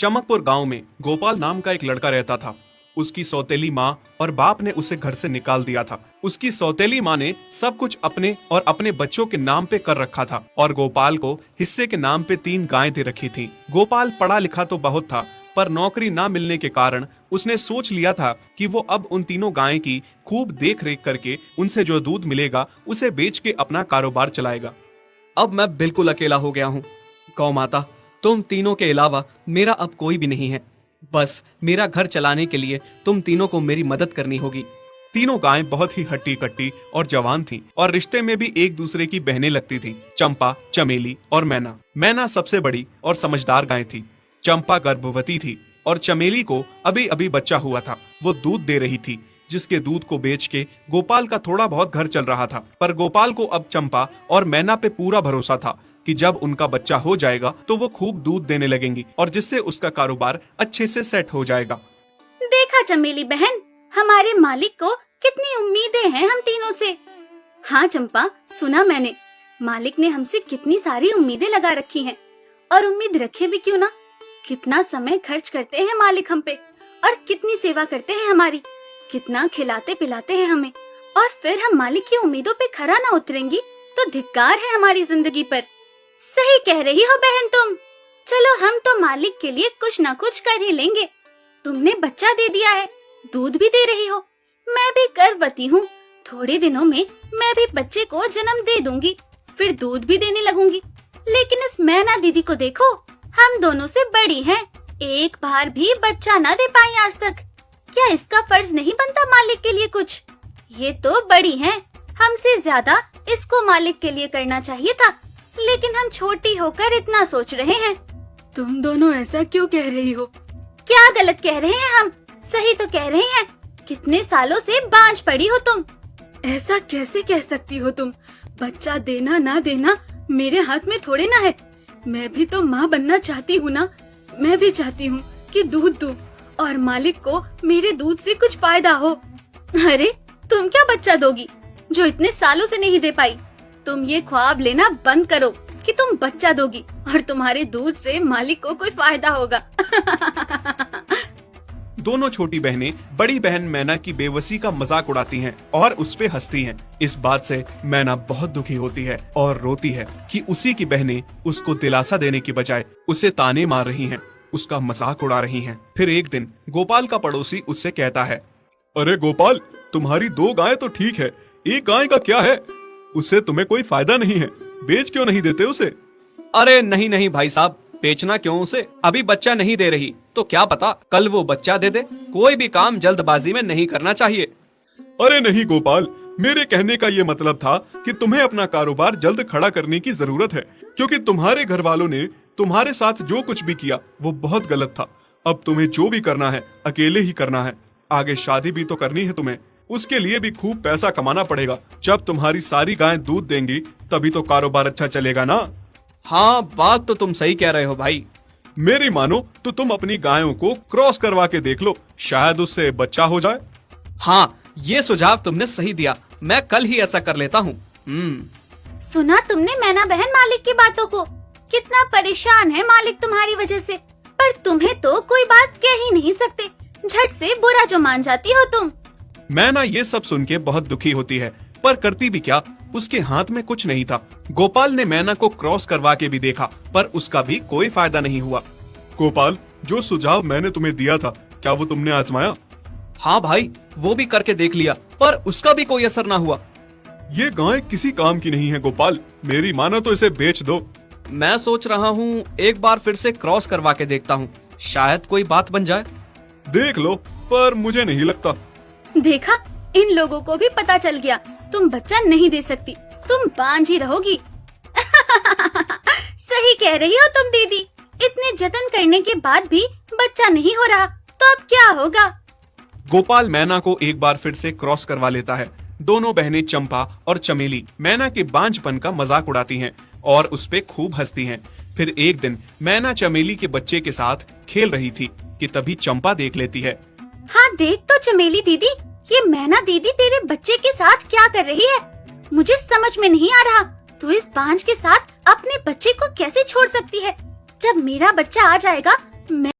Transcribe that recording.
चमकपुर गांव में गोपाल नाम का एक लड़का रहता था। उसकी सौतेली माँ और बाप ने उसे घर से निकाल दिया था। उसकी सौतेली माँ ने सब कुछ अपने और अपने बच्चों के नाम पे कर रखा था और गोपाल को हिस्से के नाम पे 3 गायें दे रखी थीं। गोपाल पढ़ा लिखा तो बहुत था, पर नौकरी ना मिलने के कारण उसने सोच लिया था कि वो अब उन तीनों गायें की खूब देख रेख करके उनसे जो दूध मिलेगा उसे बेच के अपना कारोबार चलाएगा। अब मैं बिल्कुल अकेला हो गया हूँ। गौ माता, तुम तीनों के अलावा मेरा अब कोई भी नहीं है। बस मेरा घर चलाने के लिए तुम तीनों को मेरी मदद करनी होगी। तीनों गायें बहुत ही हट्टी कट्टी और जवान थीं और रिश्ते में भी एक दूसरे की बहनें लगती थीं। चंपा, चमेली और मैना। मैना सबसे बड़ी और समझदार गाय थी। चंपा गर्भवती थी और चमेली को अभी अभी बच्चा हुआ था। वो दूध दे रही थी, जिसके दूध को बेच के गोपाल का थोड़ा बहुत घर चल रहा था। पर गोपाल को अब चंपा और मैना पे पूरा भरोसा था कि जब उनका बच्चा हो जाएगा तो वो खूब दूध देने लगेंगी और जिससे उसका कारोबार अच्छे से सेट हो जाएगा। देखा चमेली बहन, हमारे मालिक को कितनी उम्मीदें हैं हम तीनों से। हाँ चंपा, सुना मैंने, मालिक ने हमसे कितनी सारी उम्मीदें लगा रखी हैं। और उम्मीद रखे भी क्यों ना, कितना समय खर्च करते हैं मालिक हम पे और कितनी सेवा करते हैं हमारी, कितना खिलाते पिलाते हैं हमें। और फिर हम मालिक की उम्मीदों पे खरा ना उतरेंगी तो धिक्कार है हमारी जिंदगी पर। सही कह रही हो बहन तुम। चलो हम तो मालिक के लिए कुछ ना कुछ कर ही लेंगे। तुमने बच्चा दे दिया है, दूध भी दे रही हो, मैं भी गर्भवती हूँ। थोड़े दिनों में मैं भी बच्चे को जन्म दे दूंगी, फिर दूध भी देने लगूंगी। लेकिन इस मैना दीदी को देखो, हम दोनों से बड़ी हैं, एक बार भी बच्चा ना दे पाई आज तक। क्या इसका फर्ज नहीं बनता मालिक के लिए कुछ? ये तो बड़ी हैं, हमसे ज्यादा इसको मालिक के लिए करना चाहिए था, लेकिन हम छोटी होकर इतना सोच रहे हैं। तुम दोनों ऐसा क्यों कह रही हो? क्या गलत कह रहे हैं हम? सही तो कह रहे हैं। कितने सालों से बांझ पड़ी हो तुम। ऐसा कैसे कह सकती हो तुम? बच्चा देना ना देना मेरे हाथ में थोड़े ना है। मैं भी तो माँ बनना चाहती हूँ ना। मैं भी चाहती हूँ कि दूध दूँ और मालिक को मेरे दूध से कुछ फायदा हो। अरे तुम क्या बच्चा दोगी जो इतने सालों से नहीं दे पाई? तुम ये ख्वाब लेना बंद करो कि तुम बच्चा दोगी और तुम्हारे दूध से मालिक को कोई फायदा होगा। दोनों छोटी बहनें बड़ी बहन मैना की बेबसी का मजाक उड़ाती हैं और उस पे हंसती हैं। इस बात से मैना बहुत दुखी होती है और रोती है कि उसी की बहनें उसको दिलासा देने की बजाय उसे ताने मार रही हैं, उसका मजाक उड़ा रही हैं। फिर एक दिन गोपाल का पड़ोसी उससे कहता है, अरे गोपाल, तुम्हारी 2 गायें तो ठीक है, एक गाय का क्या है? उससे तुम्हें कोई फायदा नहीं है, बेच क्यों नहीं देते उसे? अरे नहीं नहीं भाई साहब, बेचना क्यों उसे? अभी बच्चा नहीं दे रही तो क्या पता कल वो बच्चा दे दे। कोई भी काम जल्दबाजी में नहीं करना चाहिए। अरे नहीं गोपाल, मेरे कहने का ये मतलब था कि तुम्हें अपना कारोबार जल्द खड़ा करने की जरूरत है, क्योंकि तुम्हारे घर वालों ने तुम्हारे साथ जो कुछ भी किया वो बहुत गलत था। अब तुम्हें जो भी करना है अकेले ही करना है। आगे शादी भी तो करनी है तुम्हें, उसके लिए भी खूब पैसा कमाना पड़ेगा। जब तुम्हारी सारी गायें दूध देंगी तभी तो कारोबार अच्छा चलेगा ना। हाँ, बात तो तुम सही कह रहे हो भाई। मेरी मानो तो तुम अपनी गायों को क्रॉस करवा के देख लो, शायद उससे बच्चा हो जाए। हाँ, ये सुझाव तुमने सही दिया, मैं कल ही ऐसा कर लेता हूँ। सुना तुमने मैना बहन मालिक की बातों को? कितना परेशान है मालिक तुम्हारी वजह से, पर तुम्हें तो कोई बात कह ही नहीं सकते। झट से बुरा जो मान जाती हो तुम। मैना ये सब सुन के बहुत दुखी होती है, पर करती भी क्या, उसके हाथ में कुछ नहीं था। गोपाल ने मैना को क्रॉस करवा के भी देखा, पर उसका भी कोई फायदा नहीं हुआ। गोपाल, जो सुझाव मैंने तुम्हें दिया था, क्या वो तुमने आजमाया? हाँ भाई, वो भी करके देख लिया, पर उसका भी कोई असर ना हुआ। ये गाय किसी काम की नहीं है गोपाल, मेरी मानो तो इसे बेच दो। मैं सोच रहा हूँ एक बार फिर से क्रॉस करवा के देखता हूँ, शायद कोई बात बन जाए। देख लो, पर मुझे नहीं लगता। देखा, इन लोगों को भी पता चल गया, तुम बच्चा नहीं दे सकती, तुम बांझ ही रहोगी। सही कह रही हो तुम दीदी, इतने जतन करने के बाद भी बच्चा नहीं हो रहा तो अब क्या होगा? गोपाल मैना को एक बार फिर से क्रॉस करवा लेता है। दोनों बहनें चंपा और चमेली मैना के बांझपन का मजाक उड़ाती हैं और उस पे खूब हंसती हैं। फिर एक दिन मैना चमेली के बच्चे के साथ खेल रही थी कि तभी चंपा देख लेती है। हाँ देख तो चमेली दीदी, ये मैना दीदी तेरे बच्चे के साथ क्या कर रही है? मुझे समझ में नहीं आ रहा, तू इस बांझ के साथ अपने बच्चे को कैसे छोड़ सकती है? जब मेरा बच्चा आ जाएगा मैं